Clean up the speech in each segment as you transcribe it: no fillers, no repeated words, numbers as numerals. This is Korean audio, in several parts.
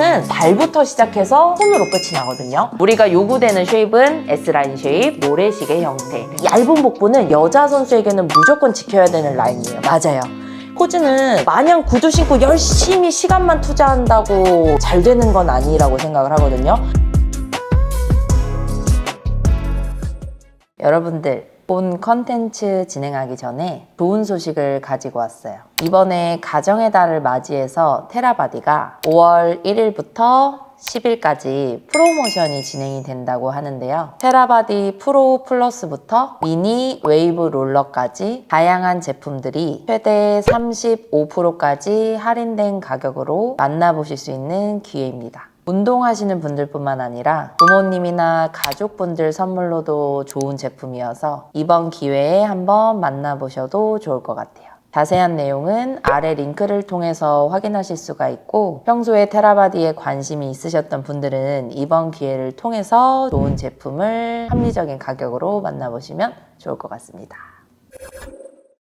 포즈는 발부터 시작해서 손으로 끝이 나거든요. 우리가 요구되는 쉐입은 S라인 쉐입, 모래시계 형태. 얇은 복부는 여자 선수에게는 무조건 지켜야 되는 라인이에요. 맞아요. 포즈는 마냥 구두 신고 열심히 시간만 투자한다고 잘 되는 건 아니라고 생각을 하거든요. 여러분들, 본 컨텐츠 진행하기 전에 좋은 소식을 가지고 왔어요. 이번에 가정의 달을 맞이해서 테라바디가 5월 1일부터 10일까지 프로모션이 진행이 된다고 하는데요. 테라바디 프로 플러스부터 미니 웨이브 롤러까지 다양한 제품들이 최대 35%까지 할인된 가격으로 만나보실 수 있는 기회입니다. 운동하시는 분들뿐만 아니라 부모님이나 가족분들 선물로도 좋은 제품이어서 이번 기회에 한번 만나보셔도 좋을 것 같아요. 자세한 내용은 아래 링크를 통해서 확인하실 수가 있고, 평소에 테라바디에 관심이 있으셨던 분들은 이번 기회를 통해서 좋은 제품을 합리적인 가격으로 만나보시면 좋을 것 같습니다.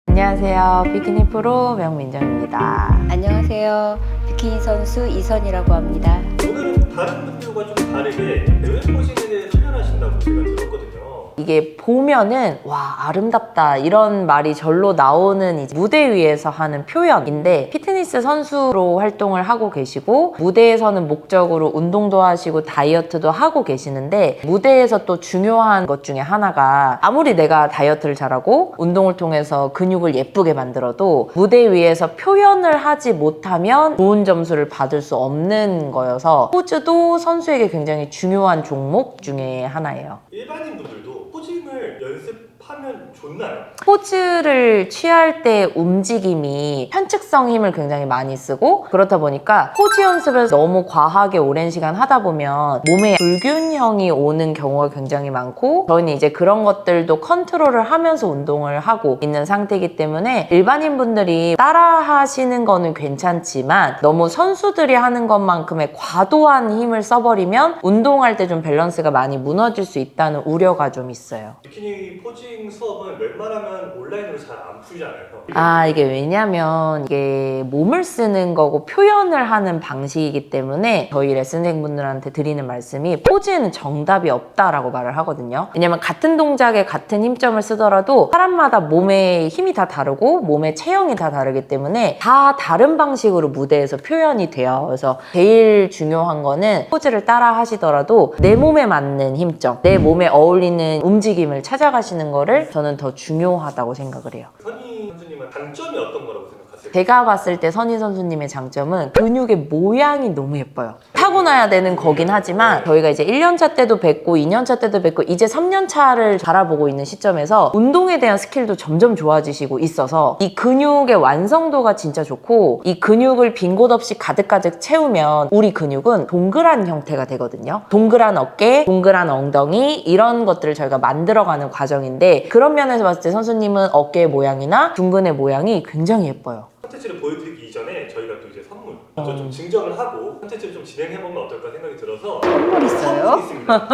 안녕하세요. 비키니 프로 명민정입니다. 안녕하세요. 비키니 선수 이선이라고 합니다. 오늘은 다른 분들과 좀 다르게 대회 포징에 대해서 표현하신다고 제가 들었거든요. 이게 보면은 와 아름답다 이런 말이 절로 나오는 이제 무대 위에서 하는 표현인데, 피트니스 선수로 활동을 하고 계시고 무대에서는 목적으로 운동도 하시고 다이어트도 하고 계시는데, 무대에서 또 중요한 것 중에 하나가 아무리 내가 다이어트를 잘하고 운동을 통해서 근육을 예쁘게 만들어도 무대 위에서 표현을 하지 못하면 좋은 점수를 받을 수 없는 거여서 포즈도 선수에게 굉장히 중요한 종목 중에 하나예요. 일반인 분들도 포징을 연습하면 좋나요? 포즈를 취할 때 움직임이 편측성 힘을 굉장히 많이 쓰고, 그렇다 보니까 포즈 연습을 너무 과하게 오랜 시간 하다 보면 몸에 불균형이 오는 경우가 굉장히 많고, 저희는 이제 그런 것들도 컨트롤을 하면서 운동을 하고 있는 상태이기 때문에 일반인 분들이 따라 하시는 거는 괜찮지만 너무 선수들이 하는 것만큼의 과도한 힘을 써버리면 운동할 때 좀 밸런스가 많이 무너질 수 있다는 우려가 좀 있어요. 비키니 포징 수업은 웬만하면 온라인으로 잘 안 풀잖아요. 이게 왜냐면 이게 몸을 쓰는 거고 표현을 하는 방식이기 때문에 저희 레슨생분들한테 드리는 말씀이 포즈에는 정답이 없다라고 말을 하거든요. 왜냐면 같은 동작에 같은 힘점을 쓰더라도 사람마다 몸의 힘이 다 다르고 몸의 체형이 다 다르기 때문에 다 다른 방식으로 무대에서 표현이 돼요. 그래서 제일 중요한 거는 포즈를 따라 하시더라도 내 몸에 맞는 힘점, 내 몸에 어울리는 움직임을 찾아가시는 거를 저는 더 중요하다고 생각을 해요. 선희 선수님은 장점이 어떤 거라고 생각하세요? 제가 봤을 때 선희 선수님의 장점은 근육의 모양이 너무 예뻐요. 타고나야 되는 거긴 하지만 저희가 이제 1년차 때도 뵙고 2년차 때도 뵙고 이제 3년차를 바라보고 있는 시점에서 운동에 대한 스킬도 점점 좋아지시고 있어서 이 근육의 완성도가 진짜 좋고, 이 근육을 빈 곳 없이 가득가득 채우면 우리 근육은 동그란 형태가 되거든요. 동그란 어깨, 동그란 엉덩이, 이런 것들을 저희가 만들어가는 과정인데, 그런 면에서 봤을 때 선수님은 어깨의 모양이나 둥근의 모양이 굉장히 예뻐요. 컨텐츠를 보여드리기 이전에 저희가 또 이제 선물 먼저 좀 증정을 하고 컨텐츠를 좀 진행해보면 어떨까 생각이 들어서 선물 있어요? 선물이 있습니다.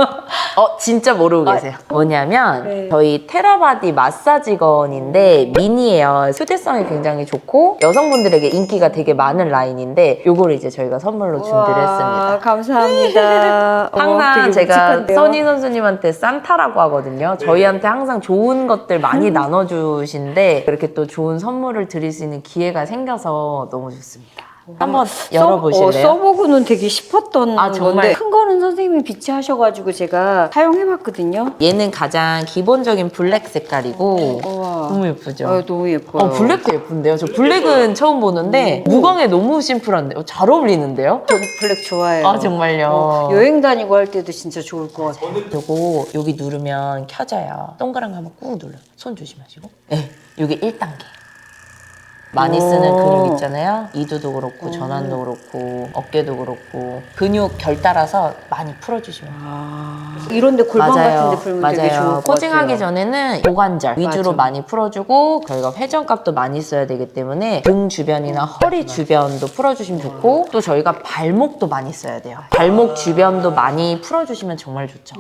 진짜 모르고 계세요. 뭐냐면 네. 저희 테라바디 마사지건인데 미니예요. 휴대성이 굉장히 좋고 여성분들에게 인기가 되게 많은 라인인데, 요거를 이제 저희가 선물로 준비를 했습니다. 감사합니다. 항상 되게 제가 묵직한데요? 선희 선수님한테 산타라고 하거든요. 네. 저희한테 항상 좋은 것들 많이 나눠주신데 그렇게 또 좋은 선물을 드릴 수 있는 기회가 생겨서 너무 좋습니다. 한번 열어보실래요? 써보고는 되게 싶었던 정말? 건데, 큰 거는 선생님이 비치하셔가지고 제가 사용해봤거든요. 얘는 가장 기본적인 블랙 색깔이고 우와. 너무 예쁘죠? 너무 예뻐요. 블랙도 예쁜데요? 저 블랙은 처음 보는데 무광에 너무 심플한데 잘 어울리는데요? 저도 블랙 좋아해요. 정말요? 여행 다니고 할 때도 진짜 좋을 것 같아요. 요거 여기 누르면 켜져요. 동그란 거 한번 꾹 눌러요. 손 조심하시고. 네, 요게 1단계. 많이 쓰는 근육 있잖아요. 이두도 그렇고 전완도 그렇고 어깨도 그렇고 근육 결 따라서 많이 풀어주시면 돼요. 이런데 골반 같은 데 풀면 되게 좋을 것 같아요. 포징하기 전에는 고관절 위주로 맞아. 많이 풀어주고, 저희가 회전각도 많이 써야 되기 때문에 등 주변이나 허리 주변도 풀어주시면 좋고, 또 저희가 발목도 많이 써야 돼요. 발목 주변도 많이 풀어주시면 정말 좋죠.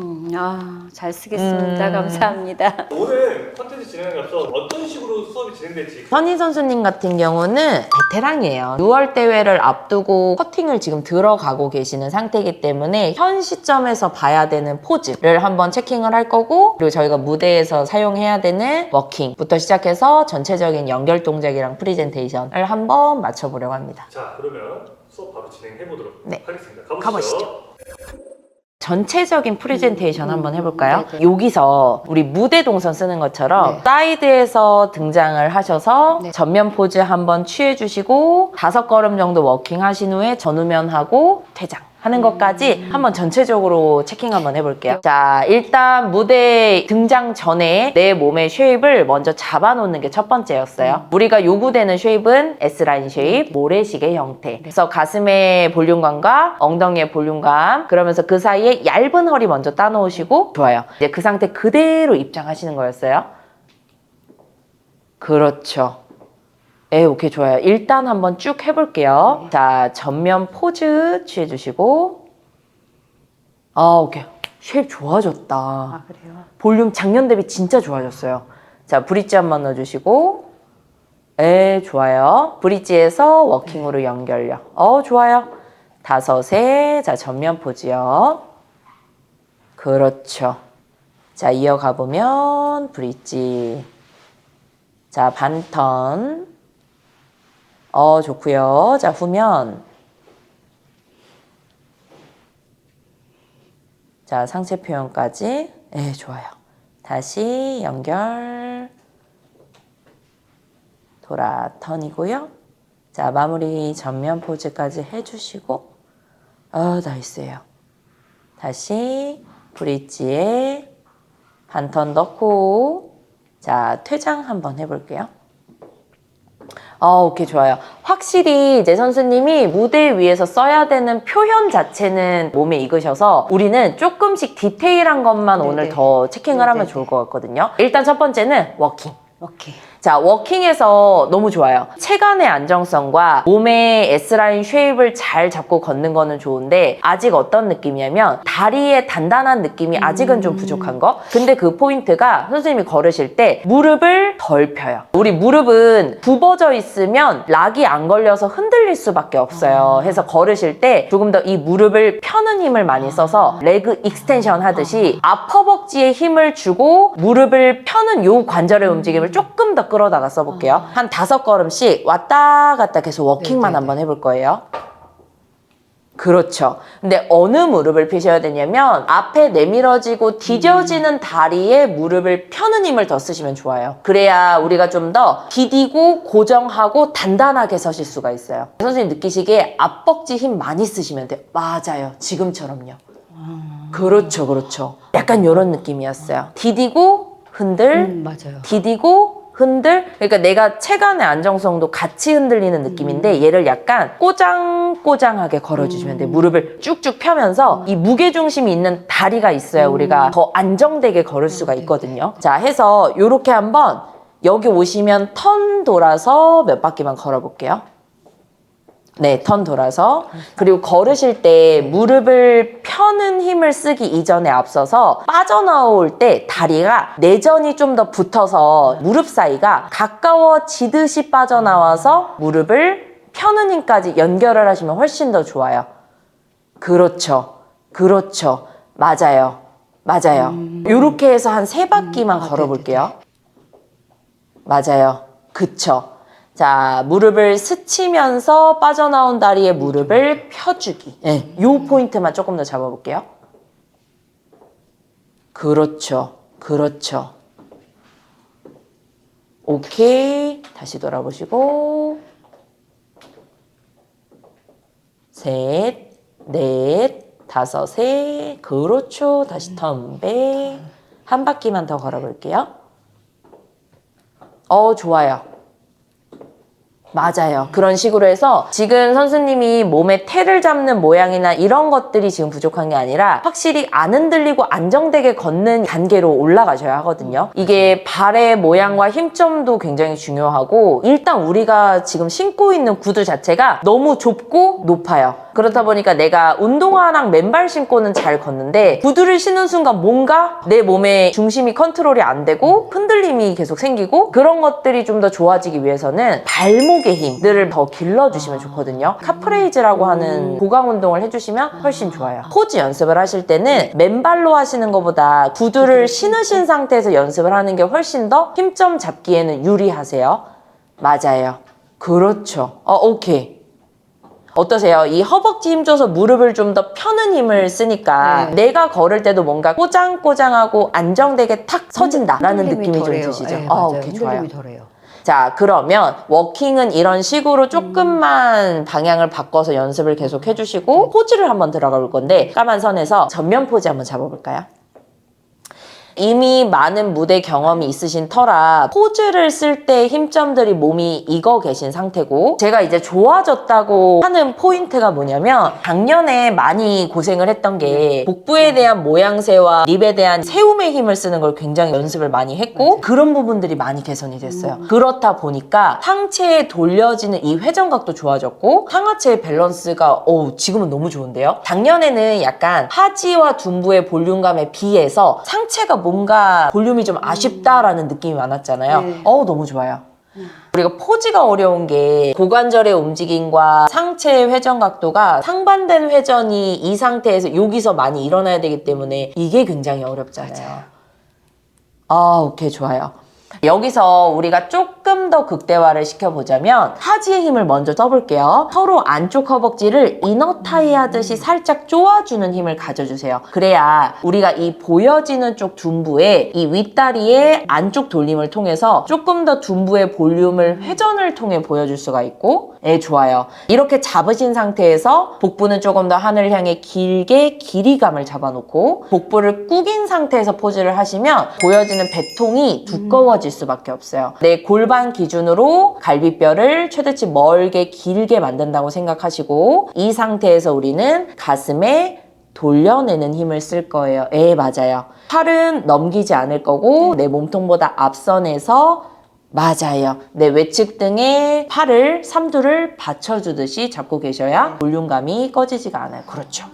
잘 쓰겠습니다. 감사합니다. 오늘 컨텐츠 진행에 앞서 어떤 식으로 수업이 진행될지 선희 선수님 같은 같은 경우는 베테랑이에요. 6월 대회를 앞두고 커팅을 지금 들어가고 계시는 상태이기 때문에 현 시점에서 봐야 되는 포즈를 한번 체킹을 할 거고, 그리고 저희가 무대에서 사용해야 되는 워킹부터 시작해서 전체적인 연결 동작이랑 프리젠테이션을 한번 맞춰보려고 합니다. 자, 그러면 수업 바로 진행해 보도록 네. 하겠습니다. 가보시죠. 가보시죠. 전체적인 프레젠테이션 한번 해볼까요? 네네. 여기서 우리 무대 동선 쓰는 것처럼 네. 사이드에서 등장을 하셔서 네. 전면 포즈 한번 취해주시고 5걸음 정도 워킹 하신 후에 전후면하고 퇴장 하는 것까지 한번 전체적으로 체킹 한번 해볼게요. 자, 일단 무대 등장 전에 내 몸의 쉐입을 먼저 잡아놓는 게 첫 번째였어요. 우리가 요구되는 쉐입은 S라인 쉐입, 모래시계 형태. 그래서 가슴의 볼륨감과 엉덩이의 볼륨감, 그러면서 그 사이에 얇은 허리 먼저 따놓으시고, 좋아요. 이제 그 상태 그대로 입장하시는 거였어요. 그렇죠. 오케이, 좋아요. 일단 한번 쭉 해볼게요. 자, 전면 포즈 취해주시고. 오케이. 쉐입 좋아졌다. 아, 그래요? 볼륨 작년 대비 진짜 좋아졌어요. 자, 브릿지 한번 넣어주시고. 좋아요. 브릿지에서 워킹으로 연결요. 좋아요. 5에, 자, 전면 포즈요. 그렇죠. 자, 이어가보면, 브릿지. 자, 반턴. 좋고요. 자, 후면. 자, 상체 표현까지. 좋아요. 다시 연결. 돌아 턴이고요. 자, 마무리 전면 포즈까지 해주시고. 나이스예요. 다시 브릿지에 반턴 넣고. 자, 퇴장 한번 해볼게요. 오케이, 좋아요. 확실히 이제 선수님이 무대 위에서 써야 되는 표현 자체는 몸에 익으셔서 우리는 조금씩 디테일한 것만 네네. 오늘 더 체킹을 하면 좋을 것 같거든요. 일단 첫 번째는 워킹. 오케이. 자, 워킹에서 너무 좋아요. 체간의 안정성과 몸의 S라인 쉐입을 잘 잡고 걷는 거는 좋은데 아직 어떤 느낌이냐면 다리의 단단한 느낌이 아직은 좀 부족한 거. 근데 그 포인트가 선생님이 걸으실 때 무릎을 덜 펴요. 우리 무릎은 굽어져 있으면 락이 안 걸려서 흔들릴 수밖에 없어요. 해서 걸으실 때 조금 더 이 무릎을 펴는 힘을 많이 써서 레그 익스텐션 하듯이 앞허벅지에 힘을 주고 무릎을 펴는 요 관절의 움직임을 조금 더 끌어다가 써볼게요. 한 5걸음씩 왔다 갔다 계속 워킹만 네네네. 한번 해볼 거예요. 그렇죠. 근데 어느 무릎을 펴셔야 되냐면 앞에 내밀어지고 디뎌지는 다리에 무릎을 펴는 힘을 더 쓰시면 좋아요. 그래야 우리가 좀 더 디디고 고정하고 단단하게 서실 수가 있어요. 선생님 느끼시기에 앞벅지 힘 많이 쓰시면 돼요. 맞아요. 지금처럼요. 그렇죠, 그렇죠. 약간 이런 느낌이었어요. 디디고 흔들, 맞아요. 디디고 흔들. 그러니까 내가 체간의 안정성도 같이 흔들리는 느낌인데 얘를 약간 꼬장꼬장하게 걸어주시면 돼요. 무릎을 쭉쭉 펴면서 이 무게중심이 있는 다리가 있어야 우리가 더 안정되게 걸을 수가 있거든요. 자, 해서 요렇게 한번 여기 오시면 턴 돌아서 몇 바퀴만 걸어볼게요. 네, 턴 돌아서. 그리고 걸으실 때 무릎을 펴는 힘을 쓰기 이전에 앞서서 빠져나올 때 다리가 내전이 좀 더 붙어서 무릎 사이가 가까워지듯이 빠져나와서 무릎을 펴는 힘까지 연결을 하시면 훨씬 더 좋아요. 그렇죠. 그렇죠. 맞아요. 맞아요. 요렇게 해서 한 3바퀴만 걸어볼게요. 맞아요. 그쵸. 자, 무릎을 스치면서 빠져나온 다리에 무릎을 펴주기. 네, 요 포인트만 조금 더 잡아볼게요. 그렇죠. 그렇죠. 오케이. 다시 돌아보시고. 셋, 넷, 5에. 그렇죠. 다시 턴백. 한 바퀴만 더 걸어볼게요. 좋아요. 맞아요. 그런 식으로 해서 지금 선수님이 몸에 태를 잡는 모양이나 이런 것들이 지금 부족한 게 아니라 확실히 안 흔들리고 안정되게 걷는 단계로 올라가셔야 하거든요. 이게 발의 모양과 힘점도 굉장히 중요하고 일단 우리가 지금 신고 있는 구두 자체가 너무 좁고 높아요. 그렇다 보니까 내가 운동화랑 맨발 신고는 잘 걷는데 구두를 신는 순간 뭔가 내 몸의 중심이 컨트롤이 안 되고 흔들림이 계속 생기고 그런 것들이 좀 더 좋아지기 위해서는 발목 목의 힘들을 더 길러주시면 좋거든요. 카프레이즈라고 하는 보강 운동을 해주시면 훨씬 좋아요. 포즈 연습을 하실 때는 맨발로 하시는 것보다 구두를 신으신 상태에서 연습을 하는 게 훨씬 더 힘점 잡기에는 유리하세요. 맞아요. 그렇죠. 오케이. 어떠세요? 이 허벅지 힘줘서 무릎을 좀 더 펴는 힘을 쓰니까 내가 걸을 때도 뭔가 꼬장꼬장하고 안정되게 탁 서진다라는 느낌이 좀 덜해요. 드시죠? 네, 맞아요. 오케이, 좋아요. 흔들림이 덜해요. 자, 그러면 워킹은 이런 식으로 조금만 방향을 바꿔서 연습을 계속 해주시고 포즈를 한번 들어가 볼 건데 까만 선에서 전면 포즈 한번 잡아볼까요? 이미 많은 무대 경험이 있으신 터라 포즈를 쓸 때 힘점들이 몸이 익어 계신 상태고 제가 이제 좋아졌다고 하는 포인트가 뭐냐면 작년에 많이 고생을 했던 게 복부에 대한 모양새와 립에 대한 세움의 힘을 쓰는 걸 굉장히 연습을 많이 했고 그런 부분들이 많이 개선이 됐어요. 그렇다 보니까 상체에 돌려지는 이 회전각도 좋아졌고 상하체의 밸런스가 지금은 너무 좋은데요? 작년에는 약간 하지와 둔부의 볼륨감에 비해서 상체가 뭔가 볼륨이 좀 아쉽다라는 느낌이 많았잖아요. 너무 좋아요. 우리가 포즈가 어려운 게 고관절의 움직임과 상체의 회전 각도가 상반된 회전이 이 상태에서 여기서 많이 일어나야 되기 때문에 이게 굉장히 어렵잖아요. 오케이, 좋아요. 여기서 우리가 조금 더 극대화를 시켜보자면 하지의 힘을 먼저 써볼게요. 서로 안쪽 허벅지를 이너타이 하듯이 살짝 쪼아주는 힘을 가져주세요. 그래야 우리가 이 보여지는 쪽 둔부에 이 윗다리의 안쪽 돌림을 통해서 조금 더 둔부의 볼륨을 회전을 통해 보여줄 수가 있고 좋아요. 이렇게 잡으신 상태에서 복부는 조금 더 하늘을 향해 길게 길이감을 잡아놓고 복부를 꾸긴 상태에서 포즈를 하시면 보여지는 배통이 두꺼워질 수밖에 없어요. 내 골반 기준으로 갈비뼈를 최대치 멀게 길게 만든다고 생각하시고 이 상태에서 우리는 가슴에 돌려내는 힘을 쓸 거예요. 맞아요. 팔은 넘기지 않을 거고 내 몸통보다 앞선에서 맞아요. 내 외측 등에 팔을 삼두를 받쳐주듯이 잡고 계셔야 볼륨감이 꺼지지가 않아요. 그렇죠.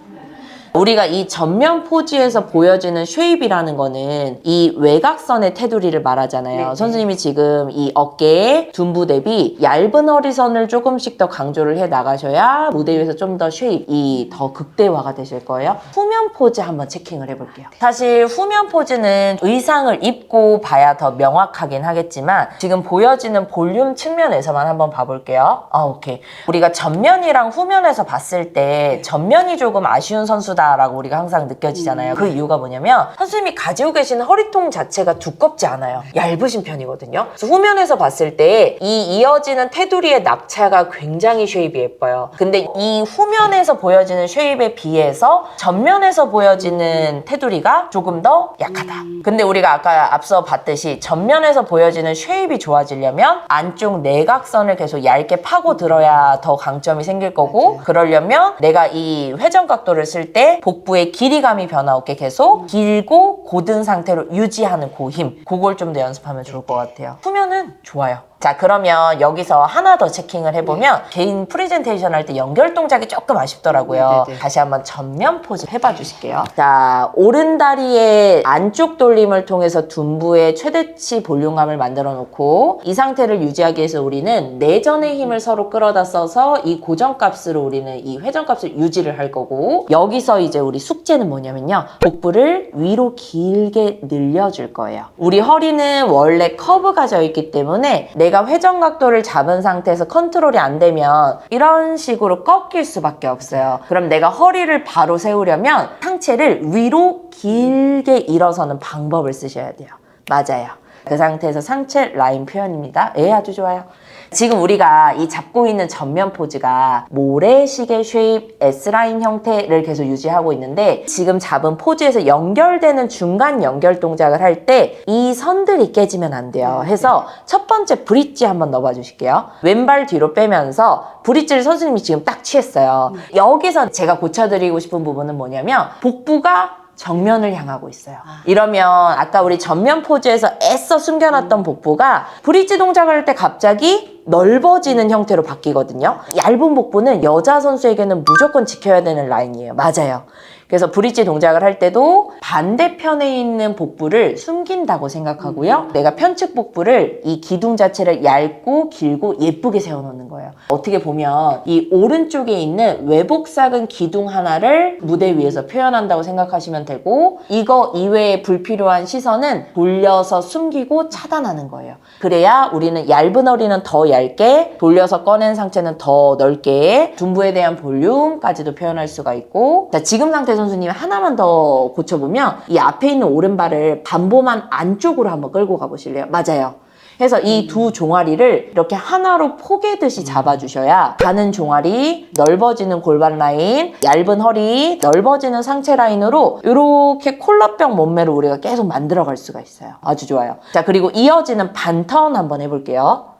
우리가 이 전면 포즈에서 보여지는 쉐입이라는 거는 이 외곽선의 테두리를 말하잖아요. 선생님이 지금 이 어깨에 둔부 대비 얇은 허리선을 조금씩 더 강조를 해 나가셔야 무대 위에서 좀 더 쉐입이 더 극대화가 되실 거예요. 후면 포즈 한번 체킹을 해볼게요. 사실 후면 포즈는 의상을 입고 봐야 더 명확하긴 하겠지만 지금 보여지는 볼륨 측면에서만 한번 봐볼게요. 오케이. 우리가 전면이랑 후면에서 봤을 때 전면이 조금 아쉬운 선수다 라고 우리가 항상 느껴지잖아요. 그 이유가 뭐냐면 선생님이 가지고 계신 허리통 자체가 두껍지 않아요. 얇으신 편이거든요. 그래서 후면에서 봤을 때 이 이어지는 테두리의 낙차가 굉장히 쉐입이 예뻐요. 근데 이 후면에서 보여지는 쉐입에 비해서 전면에서 보여지는 테두리가 조금 더 약하다. 근데 우리가 아까 앞서 봤듯이 전면에서 보여지는 쉐입이 좋아지려면 안쪽 내각선을 계속 얇게 파고들어야 더 강점이 생길 거고 그러려면 내가 이 회전 각도를 쓸 때 복부의 길이감이 변화 없게 계속 길고 곧은 상태로 유지하는 그 힘 그걸 좀 더 연습하면 좋을 것 같아요. 후면은 좋아요. 자, 그러면 여기서 하나 더 체킹을 해보면 개인 프레젠테이션 할 때 연결 동작이 조금 아쉽더라고요. 다시 한번 전면 포즈 해봐 주실게요. 자, 오른 다리의 안쪽 돌림을 통해서 둔부의 최대치 볼륨감을 만들어 놓고 이 상태를 유지하기 위해서 우리는 내전의 힘을 서로 끌어다 써서 이 고정값으로 우리는 이 회전값을 유지를 할 거고 여기서 이제 우리 숙제는 뭐냐면요. 복부를 위로 길게 늘려줄 거예요. 우리 허리는 원래 커브가 져 있기 때문에 내가 회전 각도를 잡은 상태에서 컨트롤이 안 되면 이런 식으로 꺾일 수밖에 없어요. 그럼 내가 허리를 바로 세우려면 상체를 위로 길게 일어서는 방법을 쓰셔야 돼요. 맞아요. 그 상태에서 상체 라인 표현입니다. 아주 좋아요. 지금 우리가 이 잡고 있는 전면 포즈가 모래시계 쉐입 S라인 형태를 계속 유지하고 있는데 지금 잡은 포즈에서 연결되는 중간 연결 동작을 할 때 이 선들이 깨지면 안 돼요. 해서 첫 번째 브릿지 한번 넣어봐 주실게요. 왼발 뒤로 빼면서 브릿지를 선생님이 지금 딱 취했어요. 여기서 제가 고쳐드리고 싶은 부분은 뭐냐면 복부가 정면을 향하고 있어요. 이러면 아까 우리 전면 포즈에서 애써 숨겨놨던 복부가 브릿지 동작을 할 때 갑자기 넓어지는 형태로 바뀌거든요. 얇은 복부는 여자 선수에게는 무조건 지켜야 되는 라인이에요. 맞아요. 그래서 브릿지 동작을 할 때도 반대편에 있는 복부를 숨긴다고 생각하고요. 내가 편측 복부를 이 기둥 자체를 얇고 길고 예쁘게 세워놓는 거예요. 어떻게 보면 이 오른쪽에 있는 외복삭은 기둥 하나를 무대 위에서 표현한다고 생각하시면 되고 이거 이외에 불필요한 시선은 돌려서 숨기고 차단하는 거예요. 그래야 우리는 얇은 허리는 더 얇게 돌려서 꺼낸 상체는 더 넓게 둔부에 대한 볼륨까지도 표현할 수가 있고 자 지금 상태 선수님 하나만 더 고쳐보면 이 앞에 있는 오른발을 반보만 안쪽으로 한번 끌고 가보실래요? 맞아요. 그래서 이 두 종아리를 이렇게 하나로 포개듯이 잡아주셔야 가는 종아리, 넓어지는 골반 라인, 얇은 허리, 넓어지는 상체 라인으로 이렇게 콜라병 몸매를 우리가 계속 만들어갈 수가 있어요. 아주 좋아요. 자 그리고 이어지는 반턴 한번 해볼게요.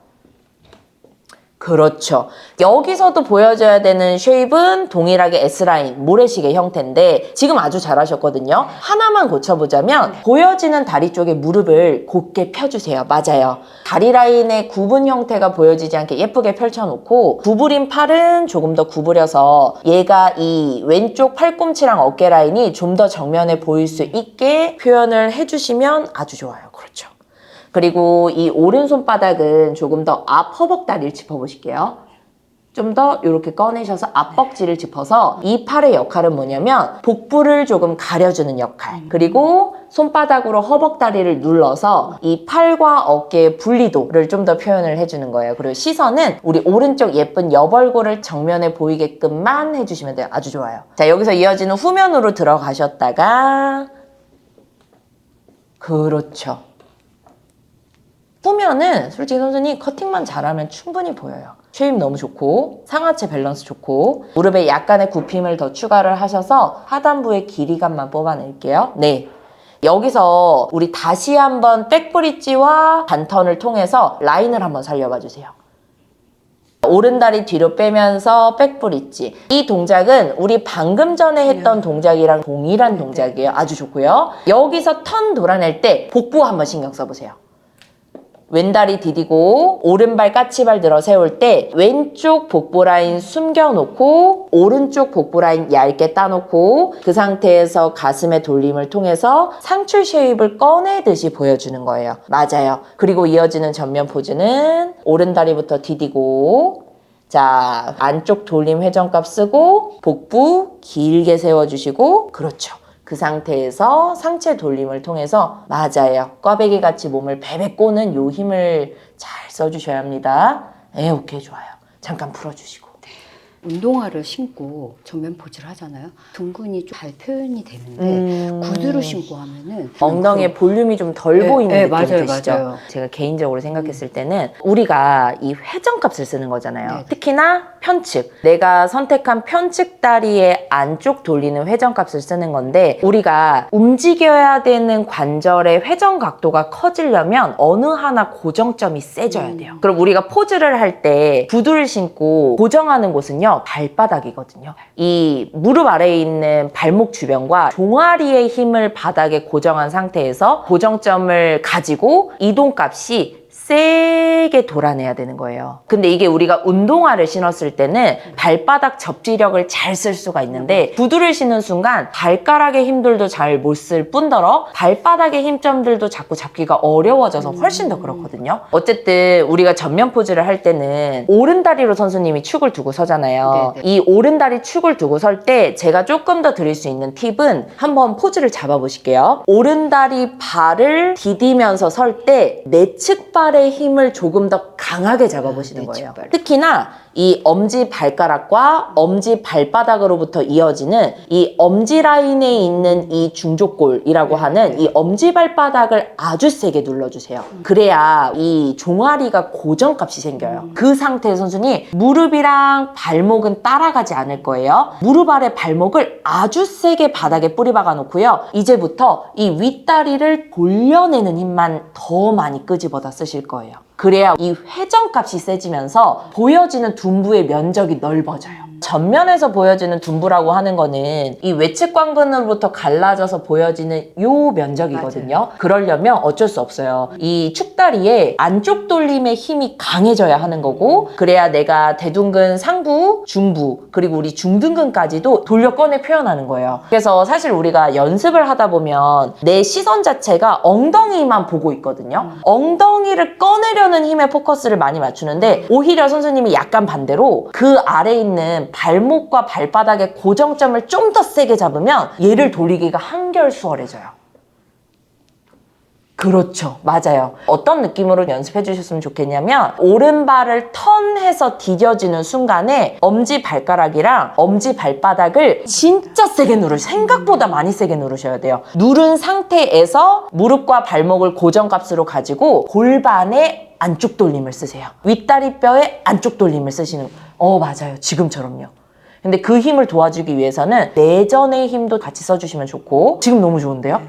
그렇죠. 여기서도 보여줘야 되는 쉐입은 동일하게 S라인, 모래시계 형태인데 지금 아주 잘하셨거든요. 하나만 고쳐보자면 보여지는 다리 쪽에 무릎을 곧게 펴주세요. 맞아요. 다리 라인의 구분 형태가 보여지지 않게 예쁘게 펼쳐놓고 구부린 팔은 조금 더 구부려서 얘가 이 왼쪽 팔꿈치랑 어깨 라인이 좀 더 정면에 보일 수 있게 표현을 해주시면 아주 좋아요. 그렇죠. 그리고 이 오른손바닥은 조금 더 앞 허벅다리를 짚어보실게요. 좀 더 이렇게 꺼내셔서 앞벅지를 짚어서 이 팔의 역할은 뭐냐면 복부를 조금 가려주는 역할. 그리고 손바닥으로 허벅다리를 눌러서 이 팔과 어깨의 분리도를 좀 더 표현을 해주는 거예요. 그리고 시선은 우리 오른쪽 예쁜 여벌골을 정면에 보이게끔만 해주시면 돼요. 아주 좋아요. 자 여기서 이어지는 후면으로 들어가셨다가 그렇죠. 후면은 솔직히 선수님 커팅만 잘하면 충분히 보여요. 쉐입 너무 좋고 상하체 밸런스 좋고 무릎에 약간의 굽힘을 더 추가를 하셔서 하단부의 길이감만 뽑아낼게요. 네. 여기서 우리 다시 한번 백브릿지와 반턴을 통해서 라인을 한번 살려봐 주세요. 오른다리 뒤로 빼면서 백브릿지. 이 동작은 우리 방금 전에 했던 동작이랑 동일한 동작이에요. 아주 좋고요. 여기서 턴 돌아낼 때 복부 한번 신경 써보세요. 왼다리 디디고 오른발 까치발 들어 세울 때 왼쪽 복부 라인 숨겨놓고 오른쪽 복부 라인 얇게 따놓고 그 상태에서 가슴의 돌림을 통해서 상추 쉐입을 꺼내듯이 보여주는 거예요. 맞아요. 그리고 이어지는 전면 포즈는 오른다리부터 디디고 자 안쪽 돌림 회전값 쓰고 복부 길게 세워주시고 그렇죠. 그 상태에서 상체 돌림을 통해서 맞아요. 꽈배기 같이 몸을 베베 꼬는 요 힘을 잘 써주셔야 합니다. 오케이 좋아요. 잠깐 풀어주시고. 운동화를 신고 정면 포즈를 하잖아요. 둥근이 좀 잘 표현이 되는데 구두를 신고 하면은 엉덩이에 볼륨이 좀 덜 보이는 느낌이 맞아요, 드시죠? 맞아요. 제가 개인적으로 생각했을 때는 우리가 이 회전값을 쓰는 거잖아요. 네네. 특히나 편측. 내가 선택한 편측 다리의 안쪽 돌리는 회전값을 쓰는 건데 우리가 움직여야 되는 관절의 회전 각도가 커지려면 어느 하나 고정점이 세져야 돼요. 그럼 우리가 포즈를 할 때 구두를 신고 고정하는 곳은요. 발바닥이거든요. 이 무릎 아래에 있는 발목 주변과 종아리의 힘을 바닥에 고정한 상태에서 고정점을 가지고 이동값이 세게 돌아내야 되는 거예요. 근데 이게 우리가 운동화를 신었을 때는 발바닥 접지력을 잘 쓸 수가 있는데 구두를 신는 순간 발가락의 힘들도 잘 못 쓸 뿐더러 발바닥의 힘점들도 자꾸 잡기가 어려워져서 훨씬 더 그렇거든요. 어쨌든 우리가 전면 포즈를 할 때는 오른다리로 선수님이 축을 두고 서잖아요. 네네. 이 오른다리 축을 두고 설 때 제가 조금 더 드릴 수 있는 팁은 한번 포즈를 잡아보실게요. 오른다리 발을 디디면서 설 때 내측발의 힘을 조금 더 강하게 잡아보시는 거예요. 특히나 이 엄지 발가락과 엄지 발바닥으로부터 이어지는 이 엄지 라인에 있는 이 중족골이라고 하는 이 엄지 발바닥을 아주 세게 눌러주세요. 그래야 이 종아리가 고정값이 생겨요. 그 상태의 선수님 무릎이랑 발목은 따라가지 않을 거예요. 무릎 아래 발목을 아주 세게 바닥에 뿌리박아 놓고요. 이제부터 이 윗다리를 돌려내는 힘만 더 많이 끄집어다 쓰실 거예요. 그래야 이 회전값이 세지면서 보여지는 둔부의 면적이 넓어져요. 전면에서 보여지는 둔부라고 하는 거는 이 외측 광근으로부터 갈라져서 보여지는 요 면적이거든요. 그러려면 어쩔 수 없어요. 이 축다리에 안쪽 돌림의 힘이 강해져야 하는 거고, 그래야 내가 대둔근 상부, 중부, 그리고 우리 중둔근까지도 돌려 꺼내 표현하는 거예요. 그래서 사실 우리가 연습을 하다 보면 내 시선 자체가 엉덩이만 보고 있거든요. 엉덩이를 꺼내려는 힘에 포커스를 많이 맞추는데, 오히려 선생님이 약간 반대로 그 아래에 있는 발목과 발바닥의 고정점을 좀 더 세게 잡으면 얘를 돌리기가 한결 수월해져요. 그렇죠. 맞아요. 어떤 느낌으로 연습해 주셨으면 좋겠냐면, 오른발을 턴해서 디뎌지는 순간에 엄지발가락이랑 엄지발바닥을 진짜 세게 생각보다 많이 세게 누르셔야 돼요. 누른 상태에서 무릎과 발목을 고정값으로 가지고 골반의 안쪽 돌림을 쓰세요. 윗다리뼈의 안쪽 돌림을 쓰시는 맞아요. 지금처럼요. 근데 그 힘을 도와주기 위해서는 내전의 힘도 같이 써주시면 좋고, 지금 너무 좋은데요?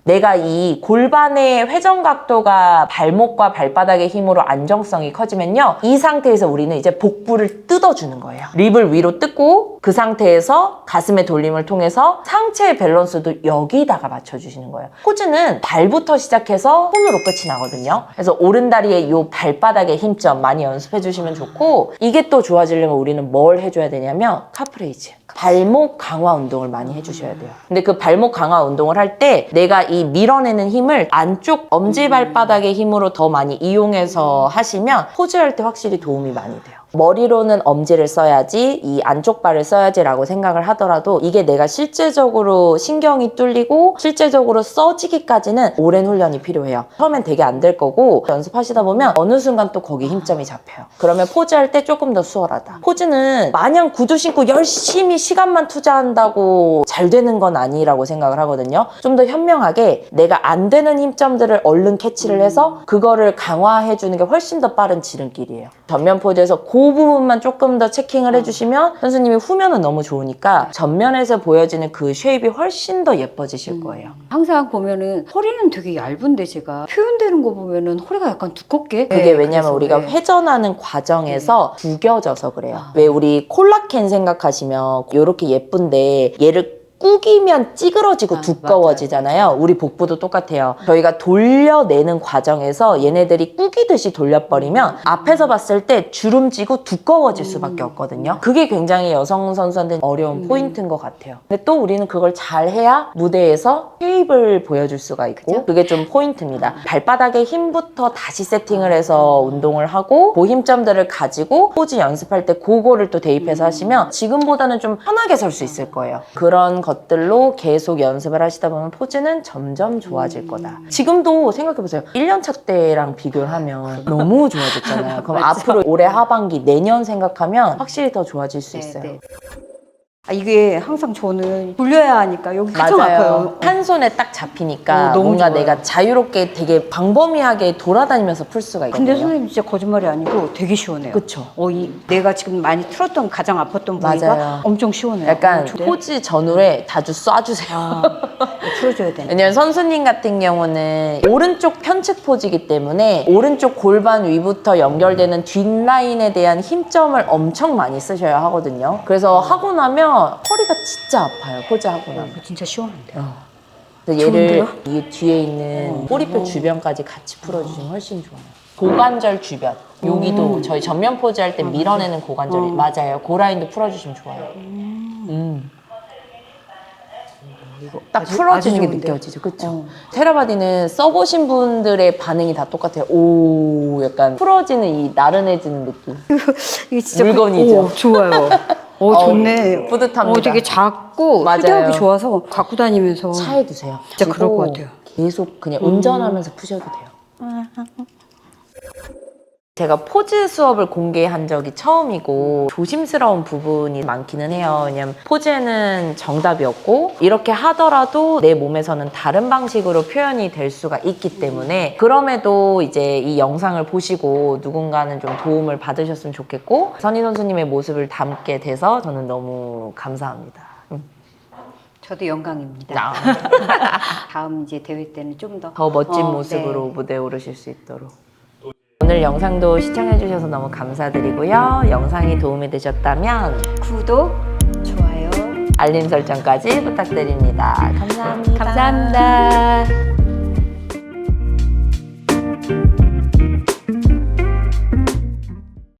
내가 이 골반의 회전 각도가 발목과 발바닥의 힘으로 안정성이 커지면요, 이 상태에서 우리는 이제 복부를 뜯어주는 거예요. 립을 위로 뜯고 그 상태에서 가슴의 돌림을 통해서 상체의 밸런스도 여기다가 맞춰주시는 거예요. 포즈는 발부터 시작해서 손으로 끝이 나거든요. 그래서 오른다리의 이 발바닥의 힘점 많이 연습해 주시면 좋고, 이게 또 좋아지려면 우리는 뭘 해줘야 되냐면 카프레이즈, 발목 강화 운동을 많이 해주셔야 돼요. 근데 그 발목 강화 운동을 할 때 내가 이 밀어내는 힘을 안쪽 엄지발바닥의 힘으로 더 많이 이용해서 하시면 포즈할 때 확실히 도움이 많이 돼요. 머리로는 엄지를 써야지, 이 안쪽 발을 써야지 라고 생각을 하더라도, 이게 내가 실제적으로 신경이 뚫리고 실제적으로 써지기까지는 오랜 훈련이 필요해요. 처음엔 되게 안 될 거고, 연습하시다 보면 어느 순간 또 거기 힘점이 잡혀요. 그러면 포즈할 때 조금 더 수월하다. 포즈는 마냥 구두 신고 열심히 시간만 투자한다고 잘 되는 건 아니라고 생각을 하거든요. 좀 더 현명하게 내가 안 되는 힘점들을 얼른 캐치를 해서 그거를 강화해주는 게 훨씬 더 빠른 지름길이에요. 전면 포즈에서 그 부분만 조금 더 체킹을 해주시면 선생님이 후면은 너무 좋으니까 전면에서 보여지는 그 쉐입이 훨씬 더 예뻐지실 거예요. 항상 보면은 허리는 되게 얇은데, 제가 표현되는 거 보면은 허리가 약간 두껍게. 그게 왜냐면 우리가 회전하는 과정에서 구겨져서 그래요. 왜 우리 콜라겐 생각하시면 이렇게 예쁜데 얘를 꾸기면 찌그러지고 두꺼워지잖아요. 우리 복부도 똑같아요. 저희가 돌려내는 과정에서 얘네들이 꾸기듯이 돌려버리면 앞에서 봤을 때 주름지고 두꺼워질 수밖에 없거든요. 그게 굉장히 여성 선수한테는 어려운 포인트인 것 같아요. 근데 또 우리는 그걸 잘 해야 무대에서 쉐입을 보여줄 수가 있고, 그게 좀 포인트입니다. 발바닥의 힘부터 다시 세팅을 해서 운동을 하고, 그 힘점들을 가지고 포즈 연습할 때 그거를 또 대입해서 하시면 지금보다는 좀 편하게 설 수 있을 거예요. 그런 것들로 계속 연습을 하시다 보면 포즈는 점점 좋아질 거다. 지금도 생각해보세요. 1년차 때랑 비교를 하면 너무 좋아졌잖아요. 그럼 앞으로 올해 하반기, 내년 생각하면 확실히 더 좋아질 수 있어요. 네. 이게 항상 저는 돌려야 하니까 여기 가장 아파요. 한 손에 딱 잡히니까 너무 뭔가 좋아요. 내가 자유롭게 되게 광범위하게 돌아다니면서 풀 수가 있거든요. 근데 선생님 진짜 거짓말이 아니고 되게 시원해요. 그쵸? 내가 지금 많이 틀었던 가장 아팠던 부위가 맞아요. 엄청 시원해요. 약간 좋대. 포즈 전후에 자주 쏴주세요. 풀어줘야 되네. 왜냐면 선수님 같은 경우는 오른쪽 편측 포즈이기 때문에 오른쪽 골반 위부터 연결되는 뒷라인에 대한 힘점을 엄청 많이 쓰셔야 하거든요. 그래서 하고 나면 허리가 진짜 아파요. 포즈 하고 나면. 이거 진짜 시원한데요. 그래서 얘를 좋은데요? 이 뒤에 있는 꼬리뼈 주변까지 같이 풀어주시면 훨씬 좋아요. 고관절 주변. 여기도 저희 전면 포즈 할 때 밀어내는 고관절이 맞아요. 그 라인도 풀어주시면 좋아요. 딱 풀어지는 게 느껴지죠. 그쵸? 테라바디는 써보신 분들의 반응이 다 똑같아요. 오, 약간 풀어지는 이 나른해지는 느낌. 이게 진짜 물건이죠. 좋아요. 좋네. 뿌듯합니다. 되게 작고 맞아요. 휴대하기 좋아서 갖고 다니면서 차에 두세요. 진짜 그럴 것 그리고 같아요. 계속 그냥 운전하면서 푸셔도 돼요. 제가 포즈 수업을 공개한 적이 처음이고 조심스러운 부분이 많기는 해요. 왜냐면 포즈에는 정답이 없고 이렇게 하더라도 내 몸에서는 다른 방식으로 표현이 될 수가 있기 때문에 그럼에도 이제 이 영상을 보시고 누군가는 좀 도움을 받으셨으면 좋겠고 선희 선수님의 모습을 담게 돼서 저는 너무 감사합니다. 저도 영광입니다. 다음 이제 대회 때는 좀 더 더 멋진 모습으로 무대에 오르실 수 있도록. 오늘 영상도 시청해주셔서 너무 감사드리고요. 영상이 도움이 되셨다면 구독, 좋아요. 알림 설정까지 부탁드립니다. 감사합니다. 감사합니다.